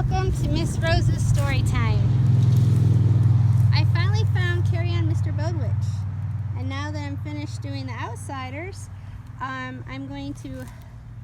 Welcome to Miss Rose's story time. I finally found Carry On Mr. Bowditch, and now that I'm finished doing the outsiders, I'm going to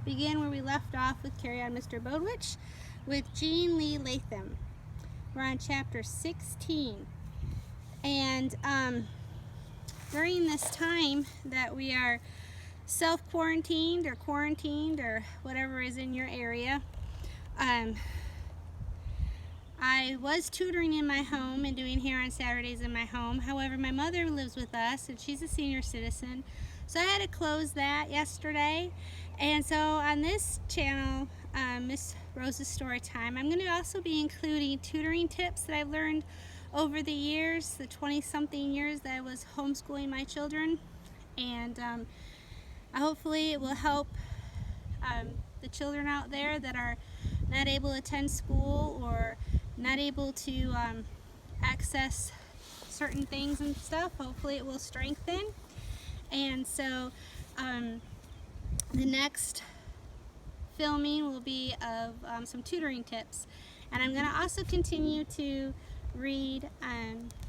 begin where we left off with Carry On Mr. Bowditch with Jean Lee Latham. We're on chapter 16, and during this time that we are self-quarantined or quarantined or whatever is in your area, I was tutoring in my home and doing hair on Saturdays in my home. However, my mother lives with us and she's a senior citizen, so I had to close that yesterday. And so on this channel, Miss Rose's Story Time, I'm going to also be including tutoring tips that I've learned over the years, the 20-something years that I was homeschooling my children. And hopefully it will help the children out there that are not able to attend school or not able to access certain things and stuff. Hopefully it will strengthen. And so the next filming will be of some tutoring tips, and I'm going to also continue to read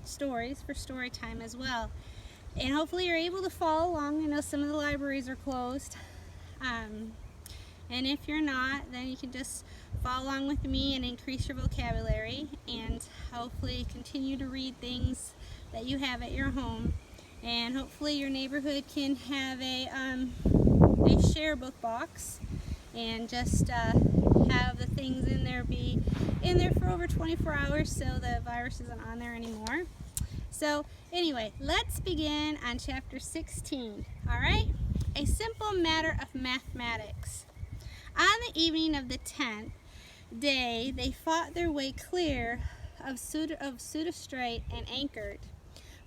stories for story time as well. And hopefully you're able to follow along. I know some of the libraries are closed, and if you're not, then you can just follow along with me and increase your vocabulary, and hopefully continue to read things that you have at your home. And hopefully your neighborhood can have a share book box, and just have the things in there be in there for over 24 hours so the virus isn't on there anymore. So anyway, let's begin on chapter 16. All right, a simple matter of mathematics. On the evening of the 10th day, they fought their way clear of Suda Strait and anchored.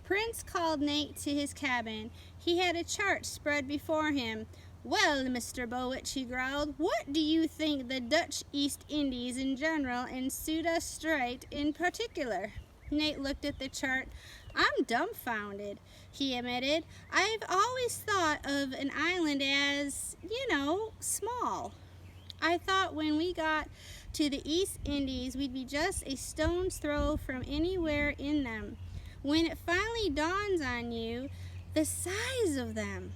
Prince called Nate to his cabin. He had a chart spread before him. "Well, Mr. Bowditch," he growled, "what do you think the Dutch East Indies in general and Suda Strait in particular?" Nate looked at the chart. "I'm dumbfounded," he admitted. "I've always thought of an island as, small. I thought when we got to the East Indies we'd be just a stone's throw from anywhere in them. When it finally dawns on you, the size of them.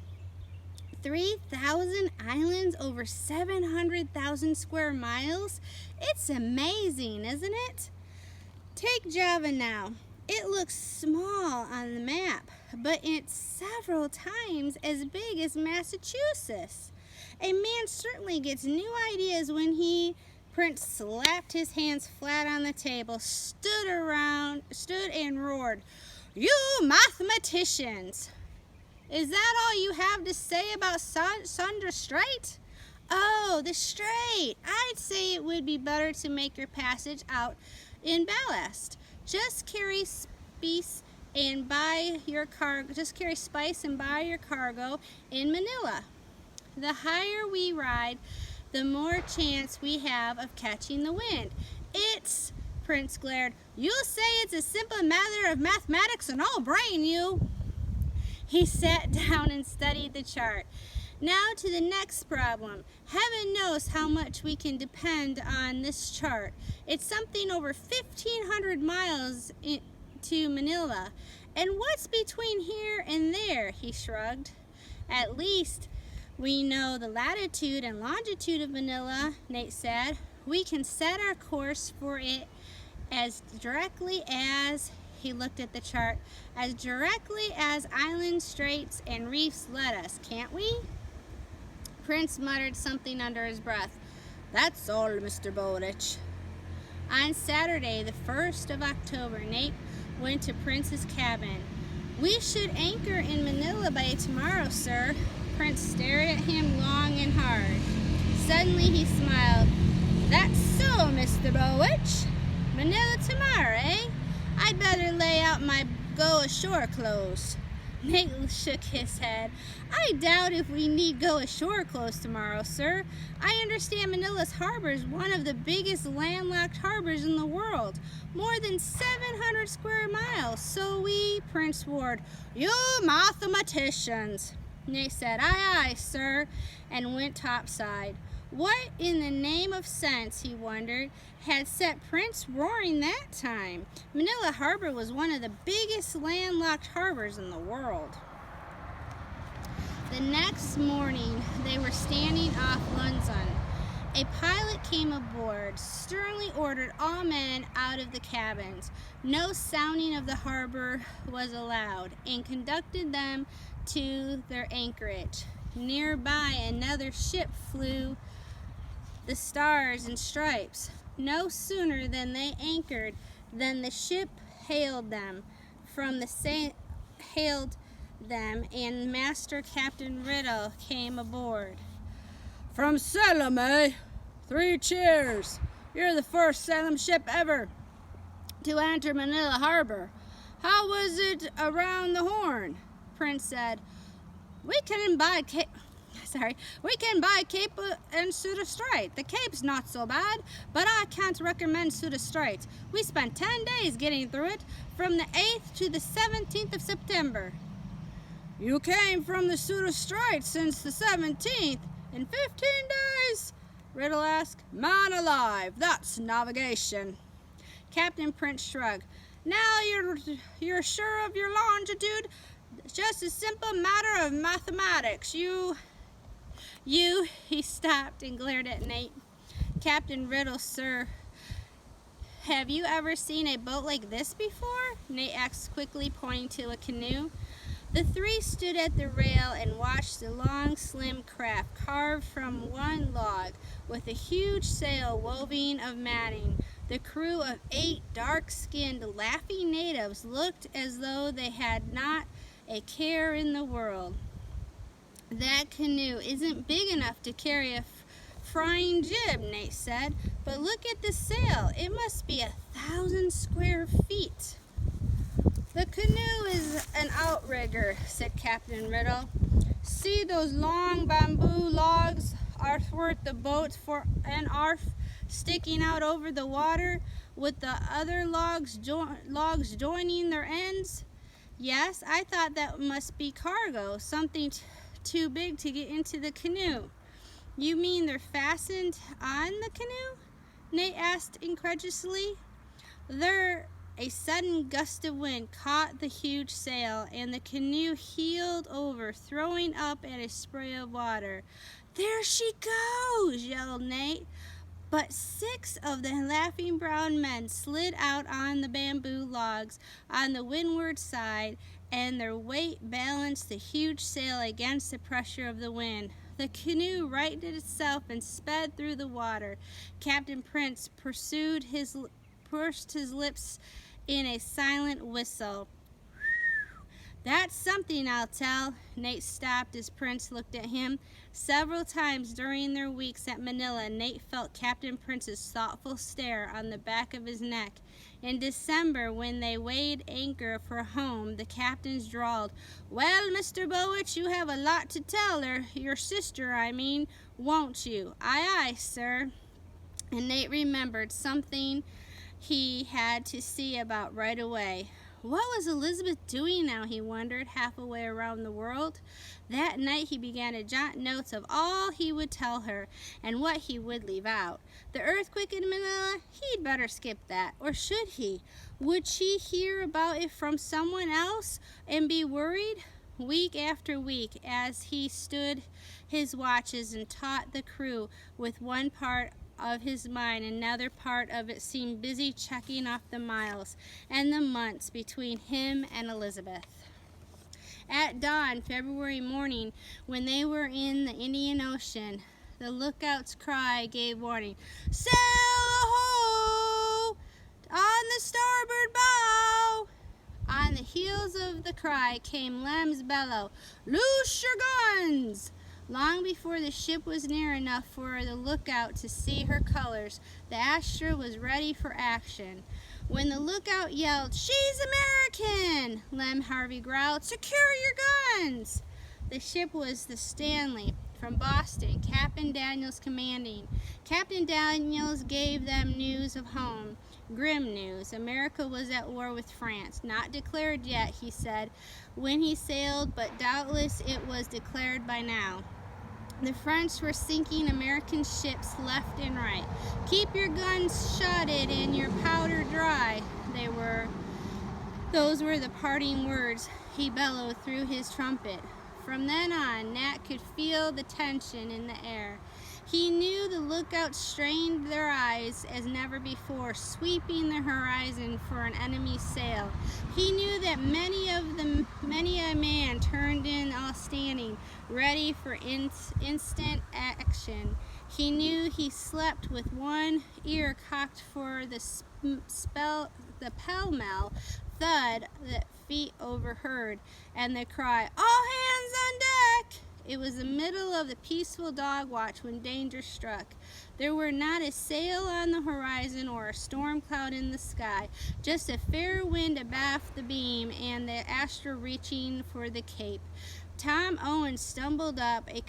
3,000 islands over 700,000 square miles? It's amazing, isn't it? Take Java now. It looks small on the map, but it's several times as big as Massachusetts. A man certainly gets new ideas when he..." Prince slapped his hands flat on the table, stood and roared, "You mathematicians! Is that all you have to say about Suda Strait? Oh, the Strait! I'd say it would be better to make your passage out in ballast. Just carry spice and buy your cargo in Manila. The higher we ride, the more chance we have of catching the wind." "It's..." Prince glared. "You say it's a simple matter of mathematics, and I'll brain you." He sat down and studied the chart. "Now to the next problem. Heaven knows how much we can depend on this chart. It's something over 1,500 miles to Manila. And what's between here and there?" he shrugged. "At least we know the latitude and longitude of Manila," Nate said. "We can set our course for it as directly as..." He looked at the chart. "As directly as islands, straits, and reefs let us, can't we?" Prince muttered something under his breath. "That's all, Mr. Bowditch." On Saturday, the 1st of October, Nate went to Prince's cabin. "We should anchor in Manila by tomorrow, sir." Prince stared at him long and hard. Suddenly he smiled. "That's so, Mr. Bowditch. Manila tomorrow, eh? I'd better lay out my go-ashore clothes." Nate shook his head. "I doubt if we need go-ashore clothes tomorrow, sir. I understand Manila's harbor is one of the biggest landlocked harbors in the world, more than 700 square miles, so we..." Prince roared, "You mathematicians!" Nate said, "Aye, aye, sir," and went topside. What in the name of sense, he wondered, had set Prince roaring that time? Manila Harbor was one of the biggest landlocked harbors in the world. The next morning, they were standing off Lunzon. A pilot came aboard, sternly ordered all men out of the cabins. No sounding of the harbor was allowed, and conducted them to their anchorage. Nearby, another ship flew the stars and stripes. No sooner than they anchored than the ship hailed them and Master Captain Riddle came aboard. "From Salem, eh? 3 cheers. You're the first Salem ship ever to enter Manila Harbor. How was it around the Horn?" Prince said, We can buy Cape and Suda Strait. The Cape's not so bad, but I can't recommend Suda Strait. We spent 10 days getting through it, from the 8th to the 17th of September. You came from the Suda Strait since the 17th, in 15 days? Riddle asked. Man alive, that's navigation. Captain Prince shrugged. Now you're sure of your longitude? Just a simple matter of mathematics. You, he stopped and glared at Nate. Captain Riddle, sir, have you ever seen a boat like this before? Nate asked quickly, pointing to a canoe. The three stood at the rail and watched the long, slim craft carved from one log with a huge sail woven of matting. The crew of 8 dark-skinned, laughing natives looked as though they had not a care in the world. That canoe isn't big enough to carry a frying jib, Nate said, but look at the sail. It must be 1,000 square feet. The canoe is an outrigger, said Captain Riddle. See those long bamboo logs athwart the boat and arf sticking out over the water, with the other logs joining their ends? Yes, I thought that must be cargo, something too big to get into the canoe. You mean they're fastened on the canoe? Nate asked incredulously. A sudden gust of wind caught the huge sail, and the canoe heeled over, throwing up at a spray of water. There she goes, yelled Nate. But 6 of the laughing brown men slid out on the bamboo logs on the windward side, and their weight balanced the huge sail against the pressure of the wind. The canoe righted itself and sped through the water. Captain Prince pursed his lips in a silent whistle. That's something, I'll tell. Nate stopped as Prince looked at him. Several times during their weeks at Manila, Nate felt Captain Prince's thoughtful stare on the back of his neck. In December, when they weighed anchor for home, the captains drawled, Well, Mr. Bowditch, you have a lot to tell her, your sister, I mean, won't you? Aye, aye, sir. And Nate remembered something he had to see about right away. What was Elizabeth doing now, he wondered, half a way around the world? That night he began to jot notes of all he would tell her and what he would leave out. The earthquake in Manila, he'd better skip that. Or should he? Would she hear about it from someone else and be worried? Week after week, as he stood his watches and taught the crew with one part of his mind, another part of it seemed busy checking off the miles and the months between him and Elizabeth. At dawn, February morning, when they were in the Indian Ocean, the lookout's cry gave warning. Sail ho! On the starboard bow! On the heels of the cry came Lem's bellow. Loose your guns! Long before the ship was near enough for the lookout to see her colors, the Astra was ready for action. When the lookout yelled, She's American! Lem Harvey growled, Secure your guns! The ship was the Stanley, from Boston, Captain Daniels commanding. Captain Daniels gave them news of home. Grim news. America was at war with France. Not declared yet, he said, when he sailed, but doubtless it was declared by now. The French were sinking American ships left and right. "Keep your guns shotted and your powder dry." Those were the parting words he bellowed through his trumpet. From then on, Nat could feel the tension in the air. He knew the lookouts strained their eyes as never before, sweeping the horizon for an enemy sail. He knew that many a man turned in all standing, ready for instant action. He knew he slept with one ear cocked for the pell-mell thud that feet overheard, and the cry, "All hands on deck!" It was the middle of the peaceful dog watch when danger struck. There were not a sail on the horizon or a storm cloud in the sky, just a fair wind abaft the beam and the Astra reaching for the cape. Tom Owen stumbled up a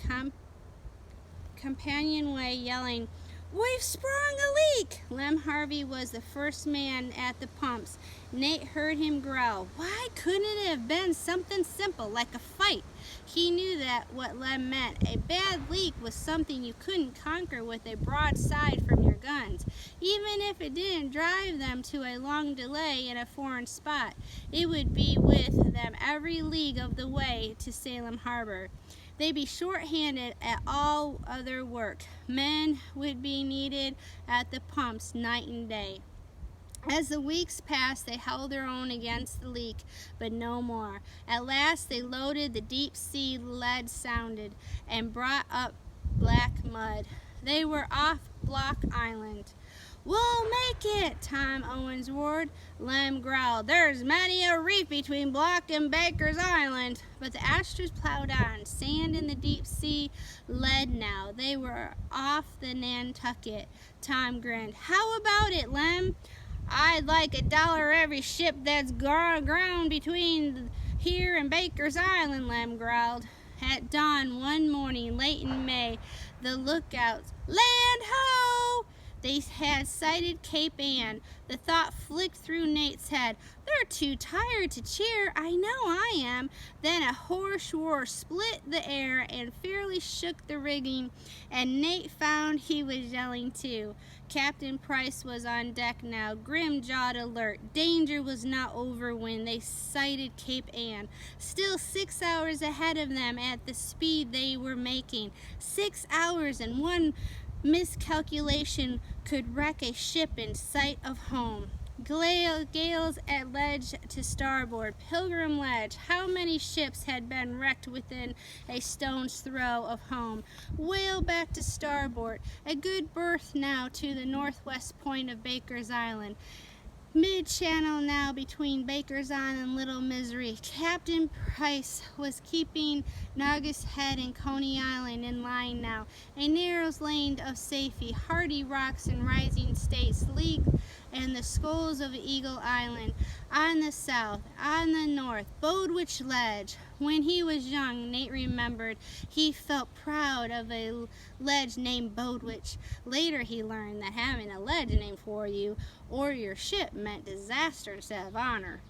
companionway yelling, "We've sprung a leak!" Lem Harvey was the first man at the pumps. Nate heard him growl. Why couldn't it have been something simple, like a fight? He knew that what Lem meant. A bad leak was something you couldn't conquer with a broadside from your guns. Even if it didn't drive them to a long delay in a foreign spot, it would be with them every league of the way to Salem Harbor. They'd be short-handed at all other work. Men would be needed at the pumps night and day. As the weeks passed, they held their own against the leak, but no more. At last they loaded the deep-sea lead sounded and brought up black mud. They were off Block Island. "We'll make it," Tom Owens roared. Lem growled, "There's many a reef between Block and Baker's Island." But the Astras plowed on, sand in the deep sea lead now. They were off the Nantucket. Tom grinned. "How about it, Lem?" "I'd like $1 every ship that's ground between here and Baker's Island," Lem growled. At dawn one morning late in May, the lookouts, "Land ho!" They had sighted Cape Ann. The thought flicked through Nate's head. "They're too tired to cheer. I know I am." Then a hoarse roar split the air and fairly shook the rigging, and Nate found he was yelling too. Captain Price was on deck now, grim-jawed alert. Danger was not over when they sighted Cape Ann. Still 6 hours ahead of them at the speed they were making. 6 hours, and one miscalculation could wreck a ship in sight of home. Gales at ledge to starboard, Pilgrim Ledge. How many ships had been wrecked within a stone's throw of home? Whale back to starboard. A good berth now to the northwest point of Baker's Island. Mid-channel now between Baker's Island and Little Misery. Captain Price was keeping Naugus Head and Coney Island in line now. A narrow lane of safety, hardy rocks and rising states, league and the skulls of Eagle Island. On the south, on the north, Bowditch Ledge. When he was young, Nate remembered, he felt proud of a ledge named Bowditch. Later he learned that having a ledge named for you or your ship meant disaster instead of honor.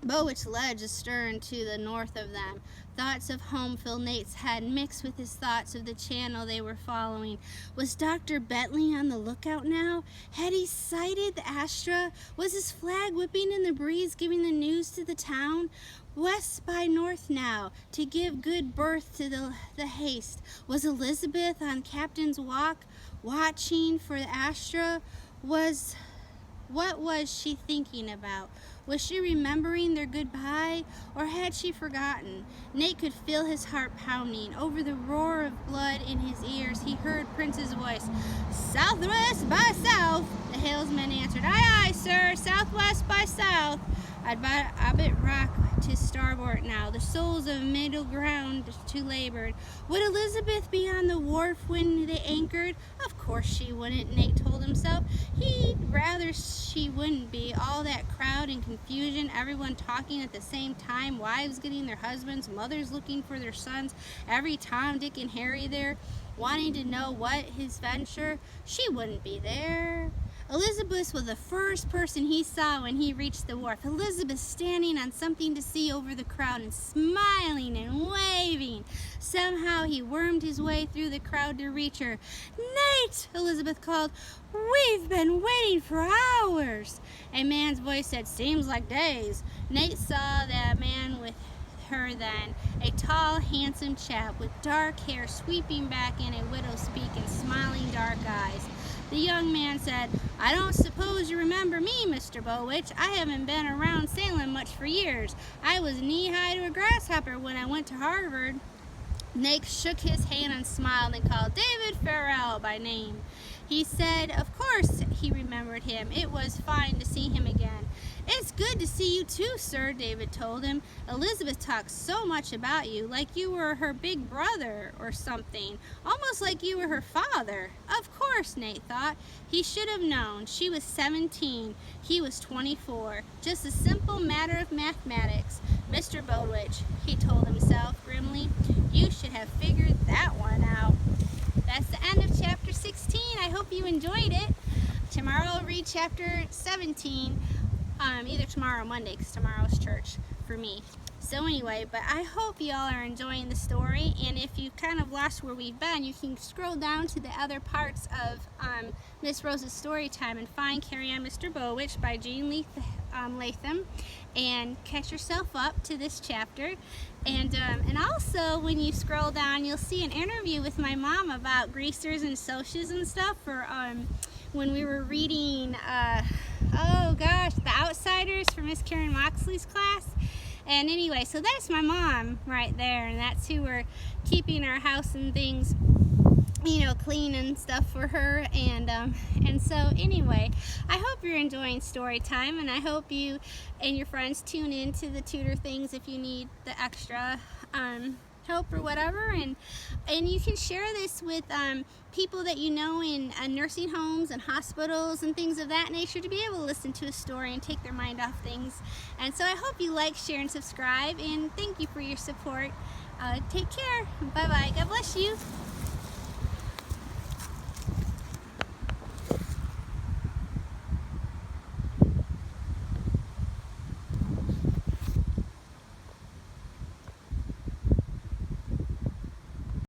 Bowditch Ledge astern to the north of them. Thoughts of home filled Nate's head, mixed with his thoughts of the channel they were following. Was Dr. Bentley on the lookout now? Had he sighted the Astra? Was his flag whipping in the breeze, giving the news to the town? West by north now, to give good berth to the haste. Was Elizabeth on Captain's Walk, watching for the Astra? What was she thinking about? Was she remembering their goodbye, or had she forgotten? Nate could feel his heart pounding. Over the roar of blood in his ears, he heard Prince's voice. "Southwest by south," the hailsman answered. "Aye, aye, sir, southwest by south." Abbott rock to starboard now, the souls of middle ground to labor. Would Elizabeth be on the wharf when they anchored? Of course she wouldn't, Nate told himself. He'd rather she wouldn't be. All that crowd and confusion, everyone talking at the same time, wives getting their husbands, mothers looking for their sons, every Tom, Dick, and Harry there, wanting to know what his venture. She wouldn't be there. Elizabeth was the first person he saw when he reached the wharf. Elizabeth standing on something to see over the crowd and smiling and waving. Somehow he wormed his way through the crowd to reach her. "Nate!" Elizabeth called. "We've been waiting for hours." A man's voice said, "Seems like days." Nate saw that man with her then, a tall, handsome chap with dark hair sweeping back in a widow's peak and smiling dark eyes. The young man said, "I don't suppose you remember me, Mr. Bowditch. I haven't been around Salem much for years. I was knee-high to a grasshopper when I went to Harvard." Nate shook his hand and smiled and called David Farrell by name. He said, of course, he remembered him. It was fine to see him again. "It's good to see you too, sir," David told him. "Elizabeth talks so much about you, like you were her big brother or something, almost like you were her father." Of course, Nate thought. He should have known. She was 17. He was 24. Just a simple matter of mathematics. "Mr. Bowditch," he told himself grimly, "you should have figured that one out." That's the end of chapter 16. I hope you enjoyed it. Tomorrow I'll read chapter 17. Either tomorrow or Monday, because tomorrow's church for me. So anyway, but I hope you all are enjoying the story, and if you've kind of lost where we've been, you can scroll down to the other parts of Miss Rose's story time and find Carry On Mr. Bowditch by Jean Latham, and catch yourself up to this chapter. And also when you scroll down, you'll see an interview with my mom about greasers and socias and stuff for when we were reading The Outsiders for Miss Karen Moxley's class. And anyway, so that's my mom right there, and that's who we're keeping our house and things, clean and stuff for her. And so anyway, I hope you're enjoying story time, and I hope you and your friends tune in to the tutor things if you need the extra help or whatever, and you can share this with people that you know in nursing homes and hospitals and things of that nature, to be able to listen to a story and take their mind off things. And so I hope you like, share, and subscribe, and thank you for your support. Take care. Bye-bye. God bless you.